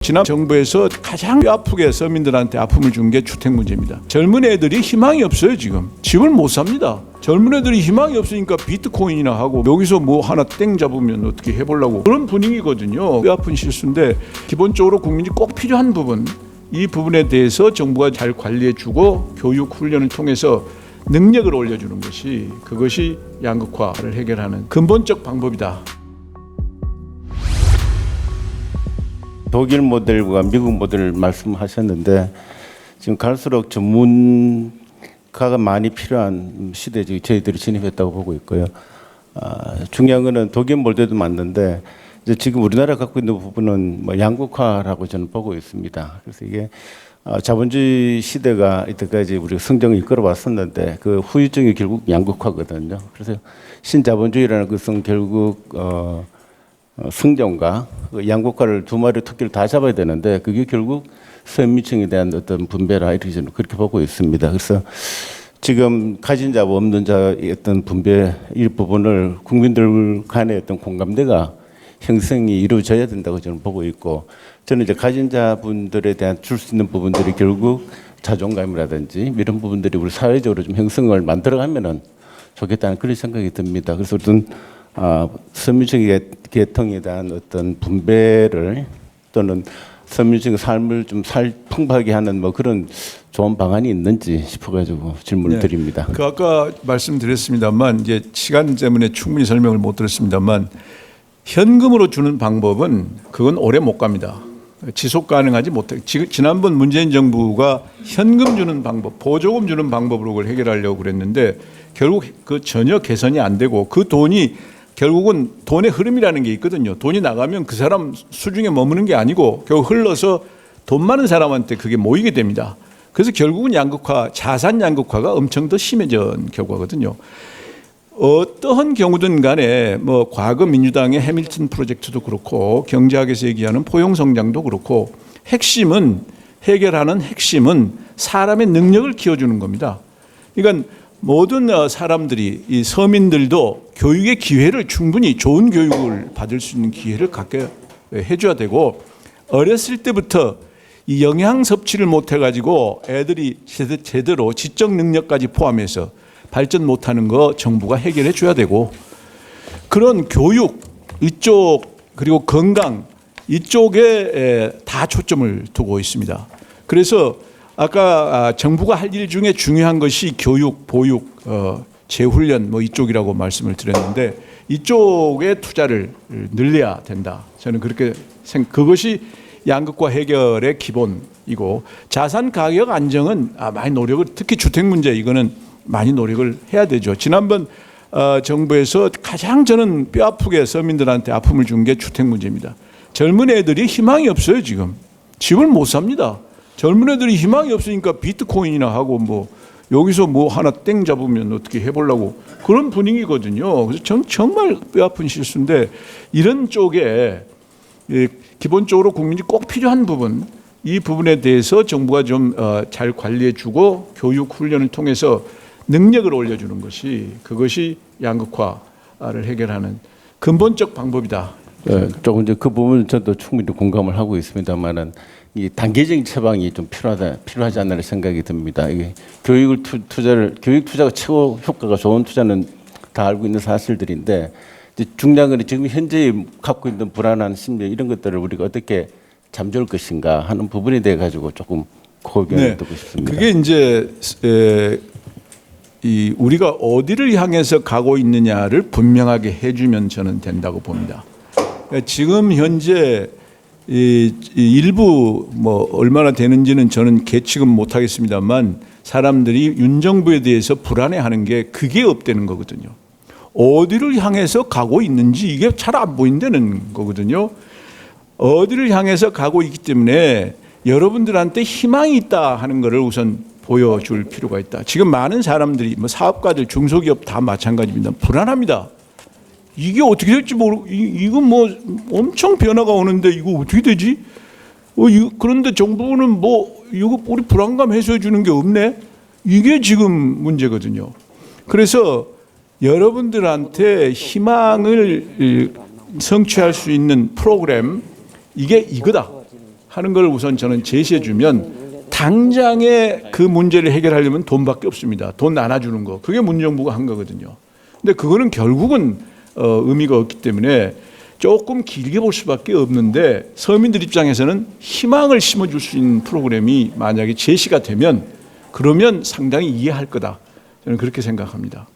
지난 정부에서 가장 뼈아프게 서민들한테 아픔을 준 게 주택 문제입니다. 젊은 애들이 희망이 없어요. 지금 집을 못 삽니다. 젊은 애들이 희망이 없으니까 비트코인이나 하고 여기서 뭐 하나 땡 잡으면 어떻게 해보려고 그런 분위기거든요. 뼈아픈 실수인데 기본적으로 국민이 꼭 필요한 부분, 이 부분에 대해서 정부가 잘 관리해주고 교육 훈련을 통해서 능력을 올려주는 것이, 그것이 양극화를 해결하는 근본적 방법이다. 독일 모델과 미국 모델을 말씀하셨는데 지금 갈수록 전문가가 많이 필요한 시대에 저희들이 진입했다고 보고 있고요. 중요한 거는 독일 모델도 맞는데 이제 지금 우리나라 갖고 있는 부분은 뭐 양극화라고 저는 보고 있습니다. 그래서 이게 자본주의 시대가 이때까지 우리가 성장을 이끌어 왔었는데 그 후유증이 결국 양극화거든요. 그래서 신자본주의라는 것은 결국 성장과 양극화를 두 마리 토끼를 다 잡아야 되는데 그게 결국 서민층에 대한 어떤 분배라 이렇게 저는 그렇게 보고 있습니다. 그래서 지금 가진 자와 없는 자의 어떤 분배 일부분을 국민들 간의 어떤 공감대가 형성이 이루어져야 된다고 저는 보고 있고, 저는 이제 가진 자분들에 대한 줄 수 있는 부분들이 결국 자존감이라든지 이런 부분들이 우리 사회적으로 좀 형성을 만들어가면은 좋겠다는 그런 생각이 듭니다. 그래서 어떤 서민층의 계통에 대한 어떤 분배를 또는 서민층의 삶을 좀 풍부하게 하는 뭐 그런 좋은 방안이 있는지 싶어가지고 질문을 드립니다. 그 아까 말씀드렸습니다만 이제 시간 때문에 충분히 설명을 못 드렸습니다만 현금으로 주는 방법은 그건 오래 못 갑니다. 지속 가능하지 못해. 지난번 문재인 정부가 현금 주는 방법, 보조금 주는 방법으로 그걸 해결하려고 그랬는데 결국 그 전혀 개선이 안 되고 그 돈이 결국은 돈의 흐름이라는 게 있거든요. 돈이 나가면 그 사람 수중에 머무는 게 아니고 결국 흘러서 돈 많은 사람한테 그게 모이게 됩니다. 그래서 결국은 양극화, 자산 양극화가 엄청 더 심해진 결과거든요. 어떠한 경우든 간에 뭐 과거 민주당의 해밀턴 프로젝트도 그렇고 경제학에서 얘기하는 포용성장도 그렇고 핵심은, 해결하는 핵심은 사람의 능력을 키워주는 겁니다. 그러니까 모든 사람들이, 이 서민들도 교육의 기회를 충분히 좋은 교육을 받을 수 있는 기회를 갖게 해줘야 되고, 어렸을 때부터 이 영양 섭취를 못 해가지고 애들이 제대로 지적 능력까지 포함해서 발전 못하는 거 정부가 해결해 줘야 되고, 그런 교육 이쪽 그리고 건강 이쪽에 다 초점을 두고 있습니다. 그래서 아까 정부가 할 일 중에 중요한 것이 교육, 보육, 재훈련 뭐 이쪽이라고 말씀을 드렸는데 이쪽에 투자를 늘려야 된다. 저는 그렇게 그것이 양극화 해결의 기본이고, 자산 가격 안정은 많이 노력을, 특히 주택 문제 이거는 많이 노력을 해야 되죠. 지난번 정부에서 가장 저는 뼈아프게 서민들한테 아픔을 준 게 주택 문제입니다. 젊은 애들이 희망이 없어요. 지금 집을 못 삽니다. 젊은 애들이 희망이 없으니까 비트코인이나 하고 뭐 여기서 뭐 하나 땡 잡으면 어떻게 해보려고 그런 분위기거든요. 그래서 전 정말 뼈아픈 실수인데 이런 쪽에 기본적으로 국민이 꼭 필요한 부분, 이 부분에 대해서 정부가 좀 잘 관리해주고 교육 훈련을 통해서 능력을 올려주는 것이, 그것이 양극화를 해결하는 근본적 방법이다. 네, 조금 이제 그 부분은 저도 충분히 공감을 하고 있습니다만은 이 단계적인 처방이 좀 필요하지 않나 생각이 듭니다. 이게 교육 투자가 최고 효과가 좋은 투자는 다 알고 있는 사실들인데, 이제 중요한 건 지금 현재 갖고 있는 불안한 심리 이런 것들을 우리가 어떻게 잠재울 것인가 하는 부분에 대해 가지고 조금 고견을 듣고 싶습니다. 그게 이제 우리가 어디를 향해서 가고 있느냐를 분명하게 해주면 저는 된다고 봅니다. 지금 현재 일부 뭐 얼마나 되는지는 저는 계측은 못하겠습니다만 사람들이 윤 정부에 대해서 불안해하는 게 그게 없다는 거거든요. 어디를 향해서 가고 있는지 이게 잘 안 보인다는 거거든요. 어디를 향해서 가고 있기 때문에 여러분들한테 희망이 있다 하는 것을 우선 보여줄 필요가 있다. 지금 많은 사람들이 뭐 사업가들, 중소기업 다 마찬가지입니다. 불안합니다. 이게 어떻게 될지 모르고 이거 뭐 엄청 변화가 오는데 이거 어떻게 되지? 그런데 정부는 뭐 이거 우리 불안감 해소해 주는 게 없네. 이게 지금 문제거든요. 그래서 여러분들한테 희망을 성취할 수 있는 프로그램, 이게 이거다. 하는 걸 우선 저는 제시해 주면 당장에 그 문제를 해결하려면 돈밖에 없습니다. 돈 나눠주는 거. 그게 문정부가 한 거거든요. 근데 그거는 결국은 의미가 없기 때문에 조금 길게 볼 수밖에 없는데 서민들 입장에서는 희망을 심어줄 수 있는 프로그램이 만약에 제시가 되면 그러면 상당히 이해할 거다. 저는 그렇게 생각합니다.